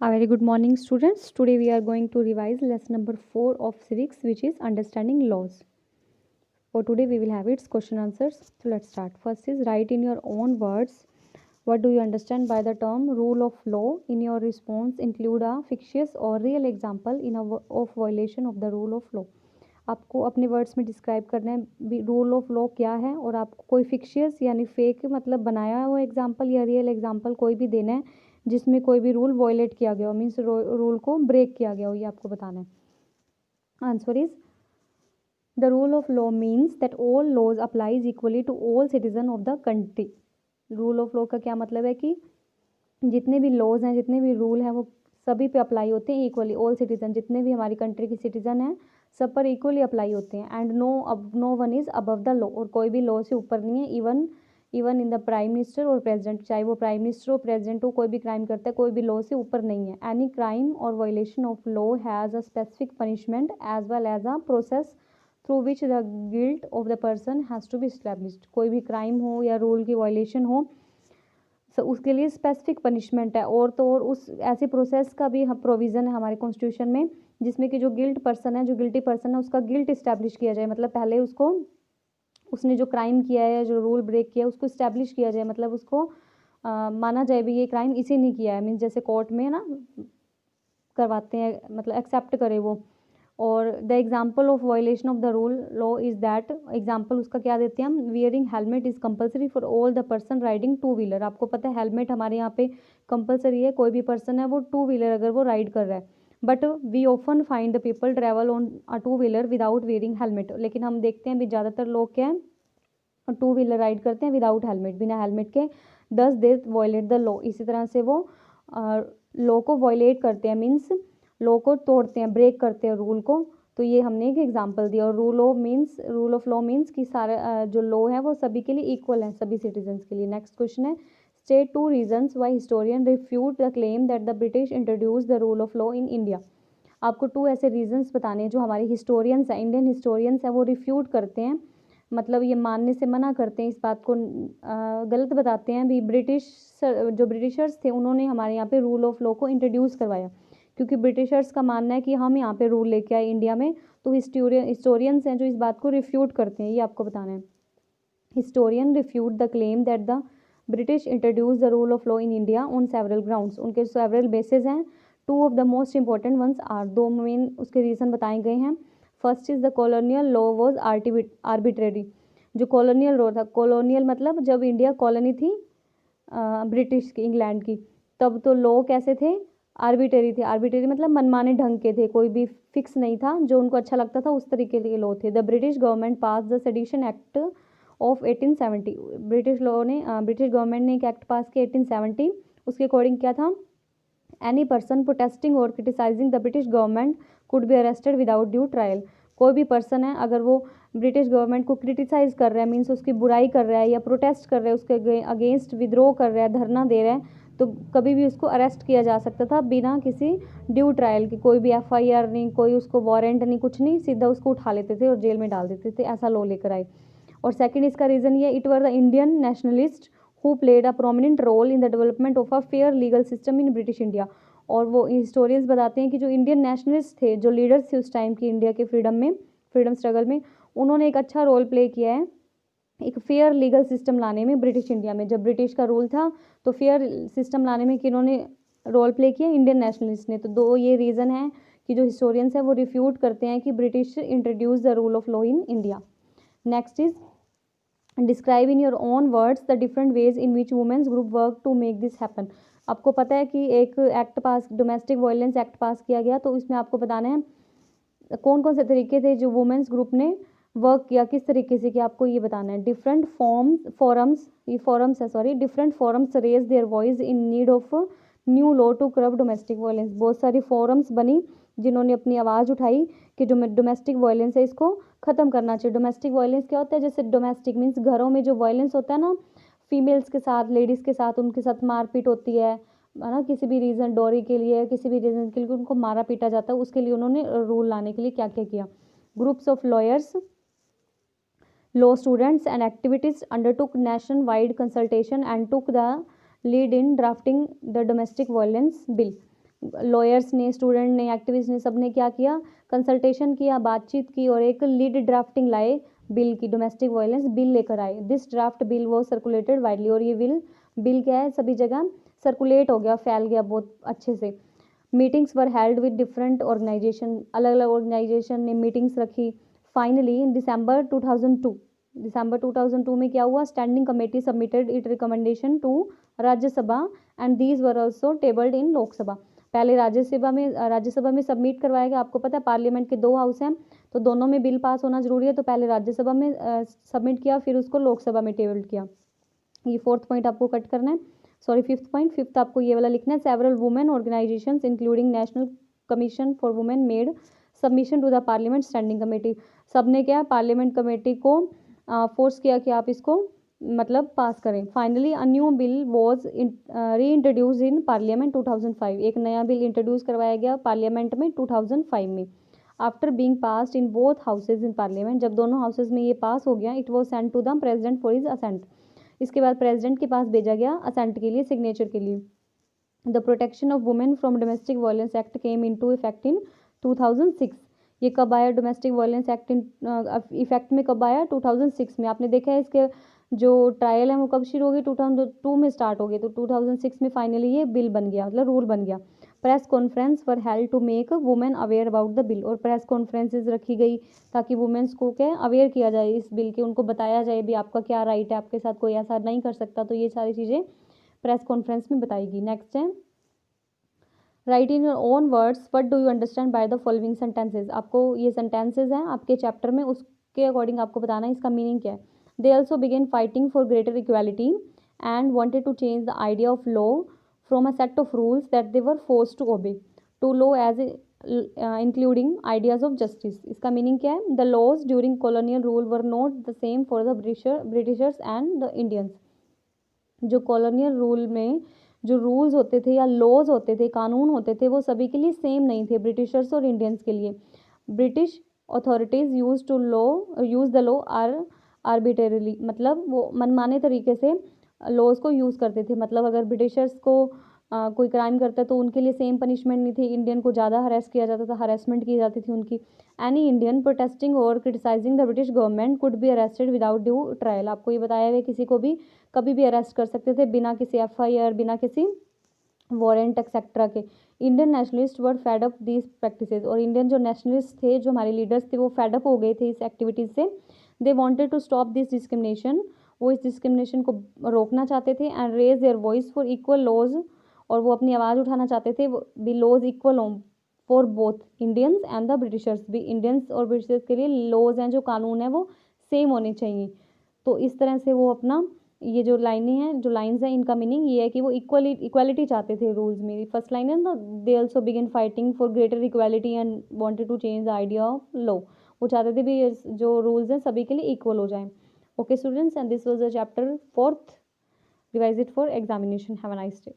A very good morning, students. Today we are going to revise lesson number 4 of civics, which is understanding laws. For today we will have its question answers. So let's start. First is write in your own words what do you understand by the term rule of law. In your response include a fictitious or real example of violation of the rule of law. आपको अपने words में describe करना है rule of law क्या है और आपको कोई फिक्शियस यानी फेक मतलब बनाया हुआ एग्जांपल या रियल एग्जांपल कोई भी देना है जिसमें कोई भी रूल वायलेट किया गया हो मीन्स रूल को ब्रेक किया गया हो ये आपको बताना है. Answer is the rule of law means that all laws applies equally to all citizen of the country. Rule of law का क्या मतलब है कि जितने भी लॉज हैं जितने भी रूल हैं वो सभी पे अप्लाई होते हैं इक्वली. ऑल सिटीजन जितने भी हमारी कंट्री के सिटीजन हैं सब पर इक्वली अप्लाई होते हैं. And no one is above the law. और कोई भी लॉ से ऊपर नहीं है. Even in the prime minister और प्रेसिडेंट, चाहे वो प्राइम मिनिस्टर हो प्रेसिडेंट हो, कोई भी क्राइम करता है कोई भी लॉ से ऊपर नहीं है. एनी क्राइम और violation of law has a specific punishment as well as a process through which the guilt of the person has to be established. कोई भी क्राइम हो या रूल की वायलेशन हो सो उसके लिए स्पेसिफिक पनिशमेंट है. और तो और उस ऐसे प्रोसेस का भी प्रोविज़न है हमारे कॉन्स्टिट्यूशन में जिसमें कि जो गिल्ट पर्सन है जो गिल्टी पर्सन है उसका गिल्ट इस्टेब्लिश किया जाए. मतलब पहले उसको उसने जो क्राइम किया है या जो रूल ब्रेक किया है उसको इस्टेब्लिश किया जाए. मतलब उसको माना जाए भी ये क्राइम इसी ने किया है. मीन्स जैसे कोर्ट में ना करवाते हैं मतलब एक्सेप्ट करे वो. और the example of violation of the rule law is that example उसका क्या देते हैं हम. Wearing helmet is compulsory for all the person riding two wheeler. आपको पता है हेलमेट हमारे यहाँ पे कंपलसरी है. कोई भी पर्सन है वो टू व्हीलर अगर वो राइड कर रहा है. But we often find the people travel on a two wheeler without wearing helmet. लेकिन हम देखते हैं भी ज़्यादातर लोग क्या है टू व्हीलर राइड करते हैं विदाउट हेलमेट, बिना हेलमेट के. दस दे वॉयलेट द लॉ. इसी तरह से वो लॉ को वॉयलेट करते हैं मीन्स लॉ को तोड़ते हैं ब्रेक करते हैं रूल को. तो ये हमने एक एग्जांपल दिया. और रूल ऑफ लॉ मीन्स कि सारे जो लॉ है वो सभी के लिए इक्वल है सभी सिटीजन्स के लिए. नेक्स्ट क्वेश्चन है state 2 reasons why historian refute the claim that the British introduce the rule of law in India. आपको 2 ऐसे रीजंस बताने हैं जो हमारे हिस्टोरियंस हैं इंडियन हिस्टोरियंस हैं वो रिफ्यूट करते हैं. मतलब ये मानने से मना करते हैं, इस बात को गलत बताते हैं भी. जो ब्रिटिशर्स थे उन्होंने हमारे यहाँ पे रूल ऑफ लॉ को इंट्रोड्यूस करवाया क्योंकि ब्रिटिशर्स का मानना है कि हम यहाँ पे रूल लेके आए इंडिया में. तो हिस्टोरियंस हैं जो इस बात को रिफ्यूट करते हैं. ये आपको बताना है. Historian refute the claim that the British introduce the rule of law in India on several grounds. उनके सेवरल बेसिस हैं. 2 of the most important ones are. 2 main उसके रीज़न बताए गए हैं. First is the colonial law was arbitrary. जो colonial law था, colonial मतलब जब इंडिया कॉलोनी थी ब्रिटिश की इंग्लैंड की, तब तो लॉ कैसे थे आर्बिट्रेरी थे. आर्बिट्रेरी मतलब मनमाने ढंग के थे, कोई भी फिक्स नहीं था. जो उनको अच्छा लगता था उस तरीके के लॉ थे. The British government pass the sedition act of 1870. British government ने एक एक्ट पास किया 1870. उसके अकॉर्डिंग क्या था, एनी पर्सन प्रोटेस्टिंग और criticising the British government could be arrested without due trial. कोई भी पर्सन है अगर वो ब्रिटिश गवर्नमेंट को क्रिटिसाइज कर रहा है मीन्स उसकी बुराई कर रहा है या प्रोटेस्ट कर रहा है उसके अगेंस्ट विद्रोह कर रहा है धरना दे रहा है तो कभी भी उसको अरेस्ट किया जा सकता था बिना किसी ड्यू ट्रायल की. कोई भी एफआईआर नहीं, कोई उसको वारंट नहीं, कुछ नहीं, सीधा उसको उठा लेते थे और जेल में डाल देते थे. ऐसा लॉ लेकर आए. और सेकंड इसका रीज़न ये it were the Indian nationalist who played a prominent role in the development of a fair legal system in British India. और वो हिस्टोरियंस बताते हैं कि जो इंडियन नेशनलिस्ट थे, जो लीडर्स थे उस टाइम की इंडिया के फ्रीडम स्ट्रगल में, उन्होंने एक अच्छा रोल प्ले किया है एक फेयर लीगल सिस्टम लाने में ब्रिटिश इंडिया में. जब ब्रिटिश का रूल था तो फेयर सिस्टम लाने में किन्होंने रोल प्ले किया, इंडियन नेशनलिस्ट ने. तो 2 ये रीज़न है कि जो हिस्टोरियंस हैं वो रिफ्यूट करते हैं कि British introduce the rule of law in India. Next is describe in your own words the different ways in which womens group work to make this happen. आपको पता है कि एक act pass domestic violence act pass किया गया. तो इसमें आपको बताना है कौन कौन से तरीके थे जो वुमेन्स ग्रुप ने वर्क किया, किस तरीके से किया, आपको ये बताना है. Different different forums raise their voice in need of new law to curb domestic violence. बहुत सारी फॉरम्स बनी जिन्होंने अपनी आवाज़ उठाई कि जो डोमेस्टिक वायलेंस है इसको ख़त्म करना चाहिए. डोमेस्टिक वायलेंस क्या होता है, जैसे डोमेस्टिक मीन्स घरों में जो वायलेंस होता है ना फीमेल्स के साथ, लेडीज़ के साथ, उनके साथ मारपीट होती है ना, किसी भी रीज़न डोरी के लिए किसी भी रीज़न के लिए उनको मारा पीटा जाता है. उसके लिए उन्होंने रूल लाने के लिए क्या क्या किया. Groups of lawyers, law students and activists undertook nationwide consultation and took the lead in drafting the domestic violence bill. Lawyers ने, स्टूडेंट ने, एक्टिविस्ट ने, सबने क्या किया, कंसल्टेशन किया, बातचीत की और एक लीड ड्राफ्टिंग लाए बिल की, डोमेस्टिक वायलेंस बिल लेकर आए। दिस ड्राफ्ट बिल वो सर्कुलेटेड वाइडली, और ये बिल क्या है, सभी जगह सर्कुलेट हो गया, फैल गया बहुत अच्छे से। Meetings were held with different organisation, अलग अलग ऑर्गेनाइजेशन ने मीटिंग्स रखी। फाइनली इन दिसंबर 2002 में क्या हुआ, standing committee submitted it recommendation to Rajya Sabha and these were also tabled in Lok Sabha. पहले राज्यसभा में सबमिट करवाया गया। आपको पता है पार्लियामेंट के 2 हाउस हैं, तो दोनों में बिल पास होना जरूरी है, तो पहले राज्यसभा में सबमिट किया, फिर उसको लोकसभा में टेबल्ड किया। ये 4th पॉइंट आपको कट करना है, सॉरी 5th पॉइंट। 5th आपको ये वाला लिखना है, several women organisations including national commission for women made submission to the parliament standing committee. सबने क्या पार्लियामेंट कमेटी को फोर्स किया कि आप इसको मतलब पास करें। Finally a new bill was री इंट्रोड्यूस इन पार्लियामेंट 2005, एक नया बिल इंट्रोड्यूस करवाया गया पार्लियामेंट में 2005 में। After being passed in both houses in parliament, जब दोनों हाउसेज में ये पास हो गया, it was sent to the president for his assent, इसके बाद प्रेसिडेंट के पास भेजा गया असेंट के लिए, सिग्नेचर के लिए। The protection of women from domestic violence act came into effect in 2006। ये कब आया डोमेस्टिक वायलेंस एक्ट इफेक्ट में, कब आया 2006 में। आपने देखा है इसके जो ट्रायल है वो कब शुरू हो गई, 2002 में स्टार्ट हो गई, तो 2006 में फाइनली ये बिल बन गया, मतलब रूल बन गया। Press conference for held to make women aware about the bill, और प्रेस कॉन्फ्रेंसेज रखी गई ताकि वुमेन्स को क्या अवेयर किया जाए इस बिल के, उनको बताया जाए भी आपका क्या राइट है, आपके साथ कोई ऐसा नहीं कर सकता, तो ये सारी चीज़ें प्रेस कॉन्फ्रेंस में बताएगी। नेक्स्ट है right in your own words what do you understand by the following sentences. आपको ये सेंटेंसेज हैं आपके चैप्टर में, उसके अकॉर्डिंग आपको बताना है इसका मीनिंग क्या है। They also began fighting for greater equality and wanted to change the idea of law from a set of rules that they were force to obey to law as including ideas of justice. इसका meaning क्या है, the laws during colonial rule were not the same for the Britishers and the Indians. जो colonial rule में जो rules होते थे या laws होते थे, कानून होते थे, वो सभी के लिए सेम नहीं थे, ब्रिटिशर्स और इंडियंस के लिए। British authorities use the law arbitrarily, मतलब वो मनमाने तरीके से लॉज को यूज़ करते थे। मतलब अगर ब्रिटिशर्स को कोई क्राइम करता है तो उनके लिए सेम पनिशमेंट नहीं थी, इंडियन को ज़्यादा हरेस किया जाता था, हरेसमेंट की जाती थी उनकी। एनी इंडियन प्रोटेस्टिंग और criticising the British government could be arrested without due trial. आपको ये बताया हुआ किसी को भी कभी भी अरेस्ट कर सकते थे बिना किसी FIR, बिना किसी वारंट एक्सेट्रा के। Indian nationalist were fed up these practices, और इंडियन जो नेशनलिस्ट थे, जो हमारे लीडर्स थे, वो फेड अप हो गए थे इस एक्टिविटीज़ से। They wanted to stop this discrimination, वो इस डिस्क्रिमिनेशन को रोकना चाहते थे। And raise their voice for equal laws, और वो अपनी आवाज़ उठाना चाहते थे भी लॉज इक्वल हों for both Indians and the Britishers, भी इंडियंस और ब्रिटिशर्स के लिए लॉज हैं, जो कानून है वो सेम होने चाहिए। तो इस तरह से वो अपना ये जो लाइनें हैं, जो लाइंस हैं, इनका मीनिंग ये है कि वो इक्वालिटी चाहते थे रूल्स में। फर्स्ट लाइन है ना, they also begin fighting for greater equality and wanted to change the idea of law. वो चाहते थे भी जो रूल्स हैं सभी के लिए इक्वल हो जाएं। Okay students, and this was the chapter 4th, revise it for examination. Have a nice day.